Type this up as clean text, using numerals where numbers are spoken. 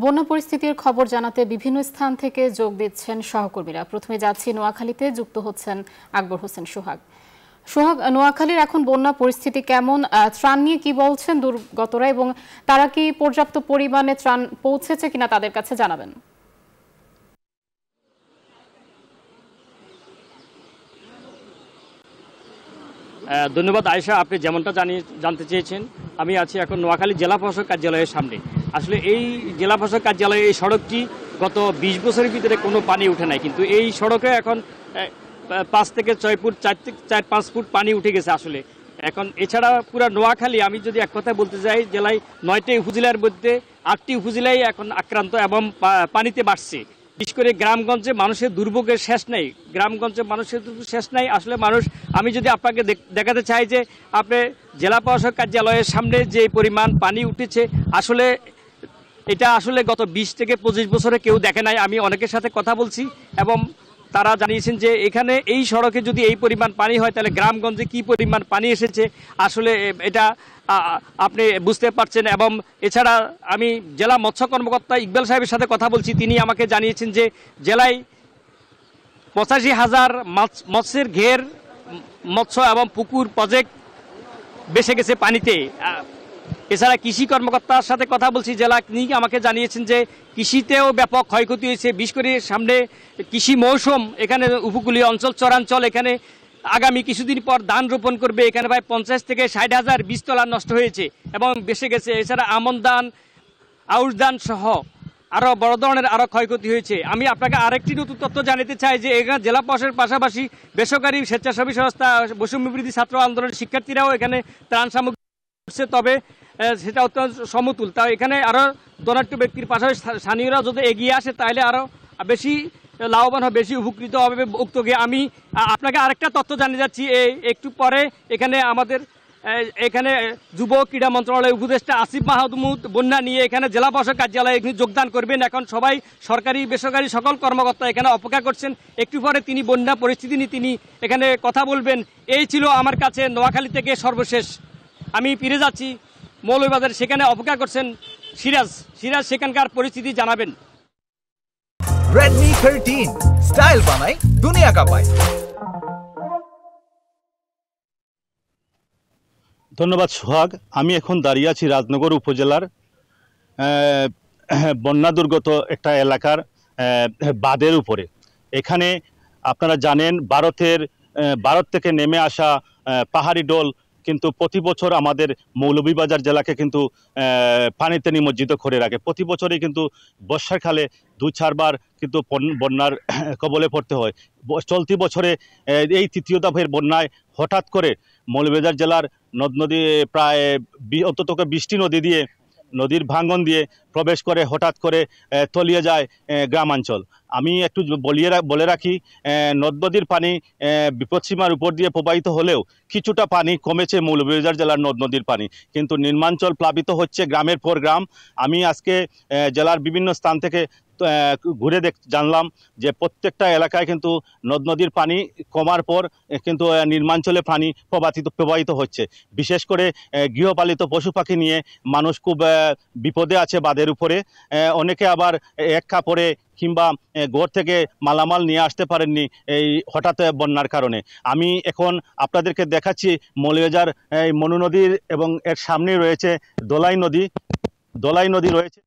বন্যা পরিস্থিতির খবর জানাতে বিভিন্ন স্থান থেকে যোগ দিচ্ছেন সহকর্মীরা। প্রথমে যাচ্ছি নোয়াখালীতে, যুক্ত হচ্ছেন আকবর হোসেন সোহাগ। সোহাগ, নোয়াখালীর এখন বন্যা পরিস্থিতি কেমন? ত্রাণ নিয়ে কি বলছেন দুর্গতরা, এবং তারা কি পর্যাপ্ত পরিমাণে ত্রাণ পৌঁছেছে কিনা তাদের কাছে জানাবেন। ধন্যবাদ আয়েশা, আপনি যেমনটা জানতে চেয়েছেন। আমি আছি এখন নোয়াখালী জেলা প্রশাসক কার্যালয়ের সামনে। আসলে এই জেলা প্রশাসক কার্যালয়ে এই সড়কটি গত 20 বছরের ভিতরে কোনো পানি উঠে নাই, কিন্তু এই সড়কে এখন 5 থেকে 6 ফুট, 4-5 ফুট পানি উঠে গেছে আসলে এখন। এছাড়া পুরো নোয়াখালী, আমি যদি এক কথা বলতে যাই, জেলায় 9টি উপজেলার মধ্যে 8টি উপজেলায় এখন আক্রান্ত এবং পানিতে বাড়ছে। বিশেষ করে গ্রামগঞ্জে মানুষের দুর্ভোগের শেষ নেই, গ্রামগঞ্জে মানুষের শেষ নাই আসলে। মানুষ, আমি যদি আপনাকে দেখাতে চাই যে আপনি জেলা প্রশাসক কার্যালয়ের সামনে যে পরিমাণ পানি উঠেছে, আসলে এটা আসলে গত 20 থেকে 25 বছরে কেউ দেখে নাই। আমি অনেকের সাথে কথা বলছি এবং তারা জানিয়েছেন যে এখানে এই সড়কে যদি এই পরিমাণ পানি হয় তাহলে গ্রামগঞ্জে কি পরিমাণ পানি এসেছে আসলে এটা আপনি বুঝতে পারছেন। এবং এছাড়া আমি জেলা মৎস্য কর্মকর্তা ইকবাল সাহেবের সাথে কথা বলছি, তিনি আমাকে জানিয়েছেন যে জেলায় 85,000 মৎস্যের ঘের, মৎস্য এবং পুকুর প্রজেক্ট বেসে গেছে পানিতে। এছাড়া কৃষি কর্মকর্তার সাথে কথা বলছি জেলা, তিনি আমাকে জানিয়েছেন যে কৃষিতেও ব্যাপক ক্ষয়ক্ষতি হয়েছে। বিশেষ করে সামনে কৃষি মৌসুম, এখানে উপকূলীয় অঞ্চল, চরাঞ্চল, এখানে আগামী কিছুদিন পর ধান রোপণ করবে। এখানে প্রায় 50 থেকে 60,000 বীজতলা নষ্ট হয়েছে এবং বেসে গেছে। এছাড়া আমন ধান, আউশ ধান সহ আরও বড় ধরনের আরও ক্ষয়ক্ষতি হয়েছে। আমি আপনাকে আরেকটি নতুন তথ্য জানাতে চাই যে এখানে জেলা প্রশাসনের পাশাপাশি বেসরকারি স্বেচ্ছাসেবী সংস্থা, বৈষম্যবিরোধী ছাত্র আন্দোলনের শিক্ষার্থীরাও এখানে ত্রাণ সামগ্রী করছে, তবে সেটা অত্যন্ত সমতুল। তাই এখানে আরও ধনাঢ্য ব্যক্তির পাশাপাশি স্থানীয়রা যদি এগিয়ে আসে তাহলে আরও বেশি লাভবান হবে, বেশি উপকৃত হবে উক্তকে। আমি আপনাকে আরেকটা তথ্য জানিয়ে যাচ্ছি, একটু পরে এখানে আমাদের এখানে যুব ক্রীড়া মন্ত্রণালয়ের উপদেষ্টা আসিফ মাহমুদ বন্যা নিয়ে এখানে জেলা প্রশাসক কার্যালয়ে এখানে যোগদান করবেন। এখন সবাই সরকারি বেসরকারি সকল কর্মকর্তা এখানে অপেক্ষা করছেন। একটু পরে তিনি বন্যা পরিস্থিতি নিয়ে তিনি এখানে কথা বলবেন। এই ছিল আমার কাছে নোয়াখালী থেকে সর্বশেষ। আমি ফিরে যাচ্ছি মৌলভীবাজার, সেখানে অপেক্ষা করছেন সিরাজ সেখানকার পরিস্থিতি জানাবেন। Redmi 13 স্টাইল বানাই দুনিয়া কাঁপায়। ধন্যবাদ সোহাগ। আমি এখন দাঁড়িয়ে আছি রাজনগর উপজেলার বন্যা দুর্গত একটা এলাকার বাঁধের উপরে। এখানে আপনারা জানেন ভারত থেকে নেমে আসা পাহাড়ি ডোল কিন্তু প্রতি বছর আমাদের মৌলভীবাজার জেলাকে কিন্তু পানিতে নিমজ্জিত করে রাখে। প্রতি বছরই কিন্তু বর্ষাকালে 2-4 বার কিন্তু বন্যার কবলে পড়তে হয়। চলতি বছরে এই তৃতীয় দফার বন্যায় হঠাৎ করে মৌলভীবাজার জেলার নদ-নদী প্রায় অন্তত 20টি নদীর ভাঙন দিয়ে প্রবেশ করে হঠাৎ করে তলিয়ে যায় গ্রামাঞ্চল। আমি একটু বলে রাখি, নদ-নদীর পানি বিপদসীমার উপর দিয়ে প্রবাহিত হলেও কিছুটা পানি কমেছে মৌলভীবাজার জেলার নদ-নদীর পানি, কিন্তু নিম্নাঞ্চল প্লাবিত হচ্ছে গ্রামের পর গ্রাম। আমি আজকে জেলার বিভিন্ন স্থান থেকে ঘুরে জানলাম যে প্রত্যেকটা এলাকায় কিন্তু নদ-নদীর পানি কমার পর কিন্তু নিম্নাঞ্চলে পানি প্রবাহিত হচ্ছে। বিশেষ করে গৃহপালিত পশু পাখি নিয়ে মানুষ খুব বিপদে আছে বাঁধের উপরে। অনেকে আবার এক কাপড়ে কিংবা ঘর থেকে মালামাল নিয়ে আসতে পারেননি এই হঠাৎ বন্যার কারণে। আমি এখন আপনাদেরকে দেখাচ্ছি মৌলভীবাজার মনু নদীর এবং এর সামনেই রয়েছে দোলাই নদী রয়েছে।